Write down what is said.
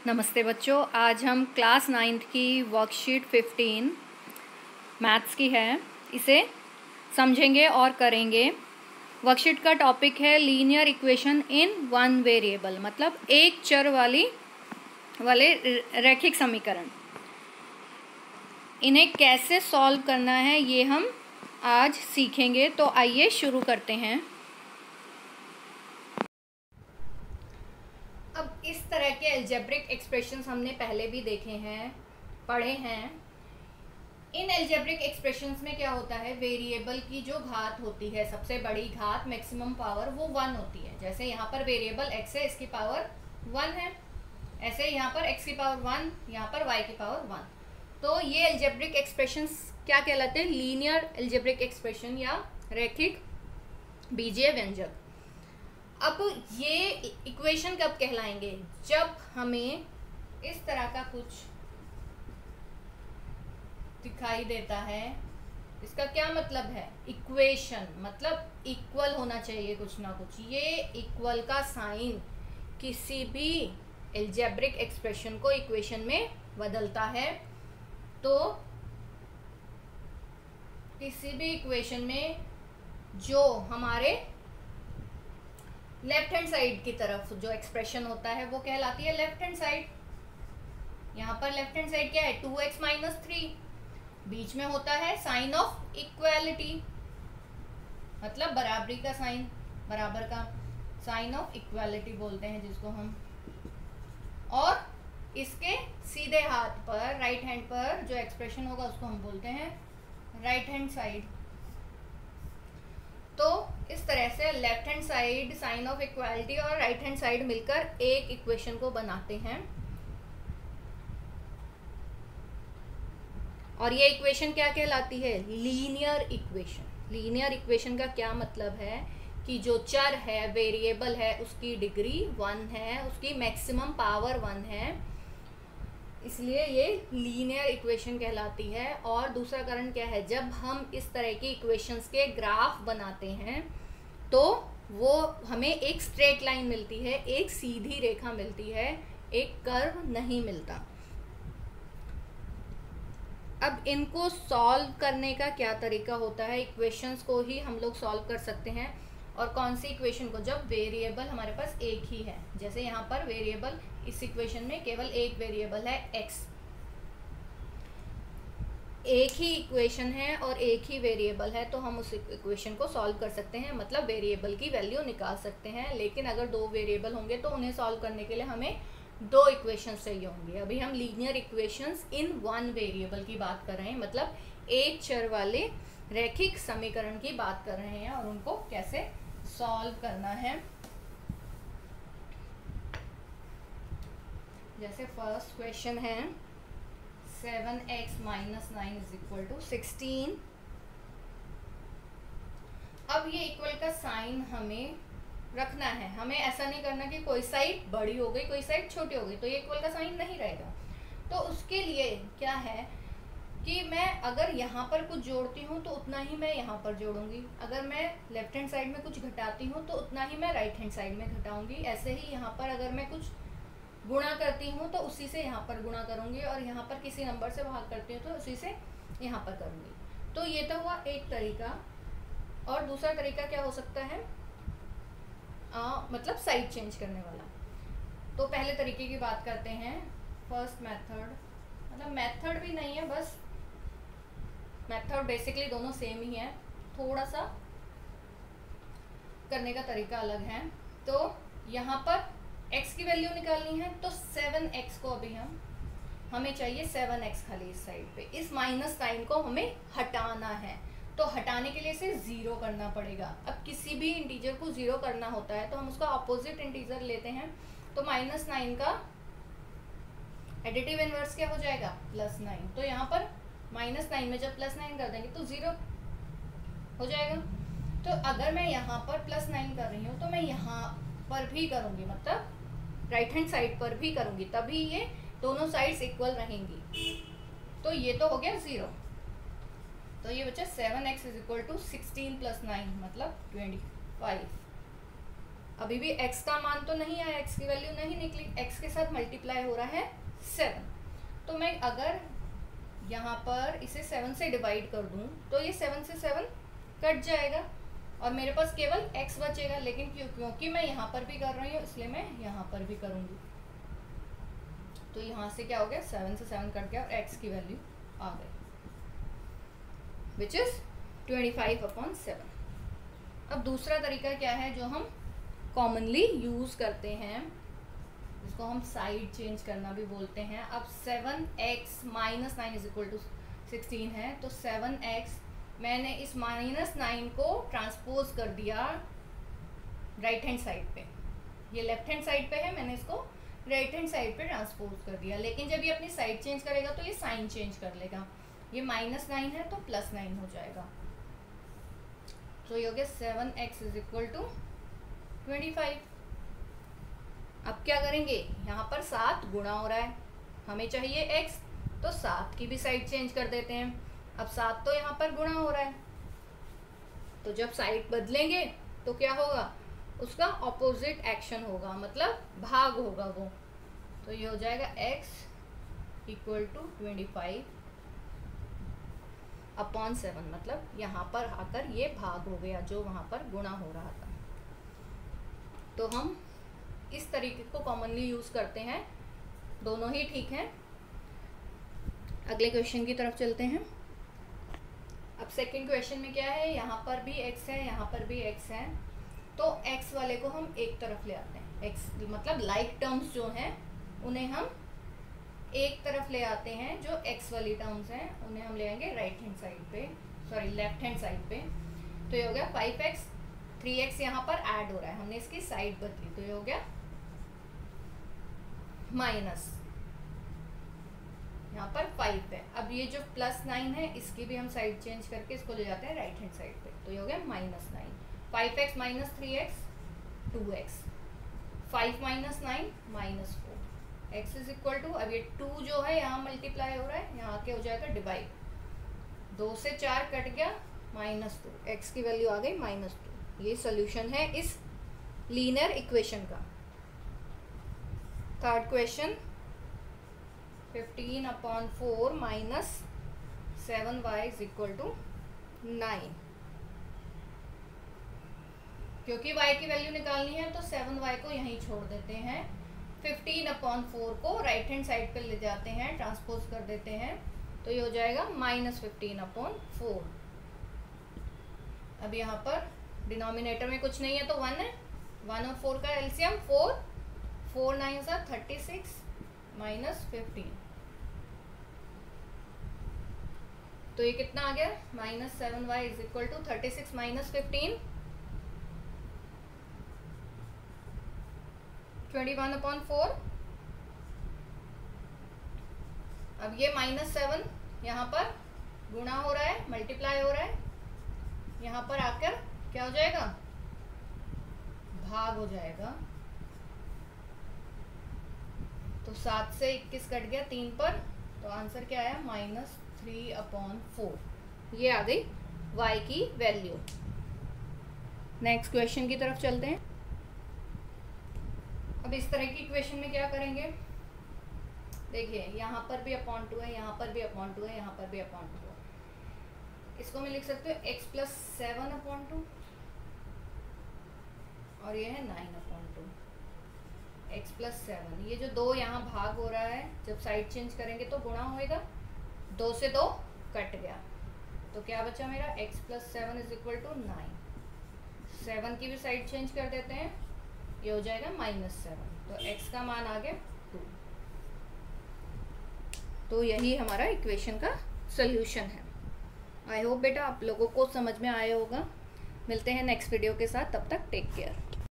नमस्ते बच्चों, आज हम क्लास 9th की वर्कशीट 15 मैथ्स की है। इसे समझेंगे और करेंगे। वर्कशीट का टॉपिक है linear equation in one variable, मतलब एक चर वाले रैखिक समीकरण। इन्हें कैसे सॉल्व करना है ये हम आज सीखेंगे। तो आइए शुरू करते हैं। अब इस तरह के अलजेब्रिक एक्सप्रेशंस हमने पहले भी देखे हैं, पढ़े हैं। इन अलजेब्रिक एक्सप्रेशंस में क्या होता है, वेरिएबल की जो घात होती है, सबसे बड़ी घात, मैक्सिमम पावर, वो 1 होती है। जैसे यहाँ पर वेरिएबल x है, इसकी पावर 1 है। ऐसे यहाँ पर x की पावर 1, यहाँ पर y की पावर 1। तो ये अलजेब्रिक एक्सप्रेशंस क्या कहलाते हैं? लीनियर अलजेब्रिक एक्सप्रेशन या रैखिक बीजीय व्यंजक। अब ये इक्वेशन कब कहलाएंगे? जब हमें इस तरह का कुछ दिखाई देता है। इसका क्या मतलब है? इक्वेशन मतलब इक्वल होना चाहिए कुछ ना कुछ। ये इक्वल का साइन किसी भी अलजेब्रिक एक्सप्रेशन को इक्वेशन में बदलता है। तो किसी भी इक्वेशन में जो हमारे लेफ्ट हैंड साइड की तरफ जो एक्सप्रेशन होता है वो कहलाती है लेफ्ट हैंड साइड। यहाँ पर लेफ्ट हैंड साइड क्या है? 2x - 3। बीच में होता है साइन ऑफ इक्वालिटी, मतलब बराबरी का साइन, बराबर का साइन ऑफ इक्वालिटी बोलते हैं जिसको हम। और इसके सीधे हाथ पर, राइट हैंड पर जो एक्सप्रेशन होगा उसको हम बोलते हैं राइट हैंड साइड। तो इस तरह से left hand side, sign of equality और राइट हैंड साइड मिलकर एक इक्वेशन को बनाते हैं। और ये इक्वेशन क्या कहलाती है? Linear equation. लीनियर इक्वेशन का क्या मतलब है कि जो चर है, वेरिएबल है, उसकी डिग्री 1 है, उसकी मैक्सिमम पावर 1 है, इसलिए ये लीनियर इक्वेशन कहलाती है। और दूसरा कारण क्या है? जब हम इस तरह की इक्वेशंस के ग्राफ बनाते हैं तो वो हमें एक स्ट्रेट लाइन मिलती है, एक सीधी रेखा मिलती है, एक कर्व नहीं मिलता। अब इनको सॉल्व करने का क्या तरीका होता है? इक्वेशंस को ही हम लोग सॉल्व कर सकते हैं। और कौन सी इक्वेशन को? जब वेरिएबल हमारे पास एक ही है। जैसे यहाँ पर वेरिएबल, इस इक्वेशन में केवल एक वेरिएबल है x। एक ही इक्वेशन है और एक ही वेरिएबल है, तो हम उस इक्वेशन को सॉल्व कर सकते हैं, मतलब वेरिएबल की वैल्यू निकाल सकते हैं। लेकिन अगर दो वेरिएबल होंगे तो उन्हें सॉल्व करने के लिए हमें दो इक्वेशंस चाहिए होंगे। अभी हम linear equations in one variable की बात कर रहे हैं, मतलब एक चर वाले रैखिक समीकरण की बात कर रहे हैं और उनको कैसे सॉल्व करना है। जैसे फर्स्ट क्वेश्चन है 7x - 9 = 16। अब ये इक्वल का साइन हमें रखना है। हमें ऐसा नहीं करना कि कोई साइड बड़ी हो गई, कोई साइड छोटी हो गई तो ये इक्वल का साइन नहीं रहेगा। तो उसके लिए क्या है कि मैं अगर यहाँ पर कुछ जोड़ती हूँ तो उतना ही मैं यहाँ पर जोड़ूंगी। अगर मैं लेफ्ट हैंड साइड में कुछ घटाती हूँ तो उतना ही मैं राइट हैंड साइड में घटाऊंगी। ऐसे ही यहाँ पर अगर मैं कुछ गुणा करती हूँ तो उसी से यहाँ पर गुणा करूँगी, और यहाँ पर किसी नंबर से भाग करती हूँ तो उसी से यहाँ पर करूँगी। तो ये तो हुआ एक तरीका। और दूसरा तरीका क्या हो सकता है? मतलब साइड चेंज करने वाला। तो पहले तरीके की बात करते हैं। फर्स्ट मेथड, मतलब मेथड भी नहीं है, बस मेथड बेसिकली दोनों सेम ही है, थोड़ा सा करने का तरीका अलग है। तो यहाँ पर x की वैल्यू निकालनी है, तो 7x को अभी हमें चाहिए 7x खाली इस साइड पे। इस माइनस साइन को हमें हटाना है, तो हटाने के लिए इसे 0 करना पड़ेगा। अब किसी भी इंटीजर को 0 करना होता है तो हम उसका ऑपोजिट इंटीजर लेते हैं। तो -9 का एडिटिव इनवर्स क्या हो जाएगा? +9। तो यहाँ पर -9 में जब +9 कर देंगे तो 0 हो जाएगा। तो अगर मैं यहाँ पर +9 कर रही हूँ तो मैं यहाँ पर भी करूँगी, मतलब राइट हैंड साइड पर भी करूँगी, तभी ये दोनों साइड्स इक्वल रहेंगी। तो ये तो हो गया 0। तो ये बच्चा 7x = 16 + 9 मतलब 25। अभी भी x का मान तो नहीं आया, x की वैल्यू नहीं निकली, x के साथ मल्टीप्लाई हो रहा है 7। तो मैं अगर यहाँ पर इसे 7 से डिवाइड कर दूँ तो ये 7 से 7 कट जाएगा और मेरे पास केवल x बचेगा। लेकिन क्योंकि मैं यहाँ पर भी कर रही हूँ इसलिए मैं यहाँ पर भी करूँगी। तो यहाँ से क्या हो गया, 7 से 7 कट गया और x की वैल्यू आ गई, विच इज 25/7। अब दूसरा तरीका क्या है जो हम कॉमनली यूज करते हैं, जिसको हम साइड चेंज करना भी बोलते हैं। अब 7x - 9 = 16 है, तो 7x मैंने इस -9 को ट्रांसपोज कर दिया राइट हैंड साइड पे। ये लेफ्ट हैंड साइड पे है, मैंने इसको राइट हैंड साइड पे ट्रांसपोज कर दिया। लेकिन जब ये अपनी साइड चेंज करेगा तो ये साइन चेंज कर लेगा। ये -9 है तो +9 हो जाएगा। तो ये हो गया 7x = 25। अब क्या करेंगे, यहाँ पर 7 गुणा हो रहा है, हमें चाहिए x, तो 7 की भी साइड चेंज कर देते हैं। अब 7 तो यहाँ पर गुणा हो रहा है, तो जब साइड बदलेंगे तो क्या होगा, उसका ऑपोजिट एक्शन होगा, मतलब भाग होगा वो। तो ये हो जाएगा x = 25/7, मतलब यहाँ पर आकर ये भाग हो गया जो वहाँ पर गुणा हो रहा था। तो हम इस तरीके को कॉमनली यूज करते हैं, दोनों ही ठीक हैं। अगले क्वेश्चन की तरफ चलते हैं। अब सेकंड क्वेश्चन में क्या है, यहाँ पर भी x है, यहाँ पर भी x है, तो x वाले को हम एक तरफ ले आते हैं। x मतलब लाइक टर्म्स जो हैं उन्हें हम एक तरफ ले आते हैं, जो x वाली टर्म्स हैं उन्हें हम ले आएंगे राइट हैंड साइड पे, सॉरी लेफ्ट हैंड साइड पे। तो ये हो गया 5x, 3x यहाँ पर ऐड हो रहा है, हमने इसकी साइड बदली, तो ये हो गया माइनस, यहाँ पर 5 है। अब ये जो +9 है इसकी भी हम साइड चेंज करके इसको ले जाते हैं राइट हैंड साइड पे, तो ये हो गया -9। 5x - 3x 2x, 5 - 9 -4, x = अब ये 2 जो है यहाँ मल्टीप्लाई हो रहा है, यहाँ आके हो जाएगा डिवाइड, 2 से 4 कट गया, -2, x की वैल्यू आ गई -2। ये सोल्यूशन है इस लीनियर इक्वेशन का। Third question, 15/4 - 7y = 9। क्योंकि y की वैल्यू निकालनी है तो 7y को यहीं छोड़ देते हैं, 15/4 को राइट हैंड साइड पे ले जाते हैं, ट्रांसपोज कर देते हैं, तो ये हो जाएगा -15/4। अब यहाँ पर डिनोमिनेटर में कुछ नहीं है तो 1 है, 1 और 4 का एलसीएम 4, 4 9 = 36 -15, तो ये कितना आ गया, -7y = 36 - 15, 21/4। अब ये -7 यहाँ पर गुणा हो रहा है, मल्टीप्लाई हो रहा है, यहाँ पर आकर क्या हो जाएगा, भाग हो जाएगा। तो 7 से 21 कट गया 3 पर, तो आंसर क्या आया, -3/4। ये आ गई y की वैल्यू। नेक्स्ट क्वेश्चन की तरफ चलते हैं। अब इस तरह की इक्वेशन में क्या करेंगे, देखिए यहाँ पर भी /2 है, यहाँ पर भी /2 है, यहाँ पर भी /2 है। इसको मैं लिख सकती हूँ x + 7/2 और ये है 9/2, x + 7। ये जो 2 यहाँ भाग हो रहा है, जब साइड चेंज करेंगे तो गुणा होएगा, 2 से 2 कट गया, तो क्या बचा मेरा, x + 7 = 9। 7 की भी साइड चेंज कर देते हैं, ये हो जाएगा -7, तो x का मान आ गया 2। तो यही हमारा इक्वेशन का सोल्यूशन है। आई होप बेटा आप लोगों को समझ में आया होगा। मिलते हैं नेक्स्ट वीडियो के साथ, तब तक टेक केयर।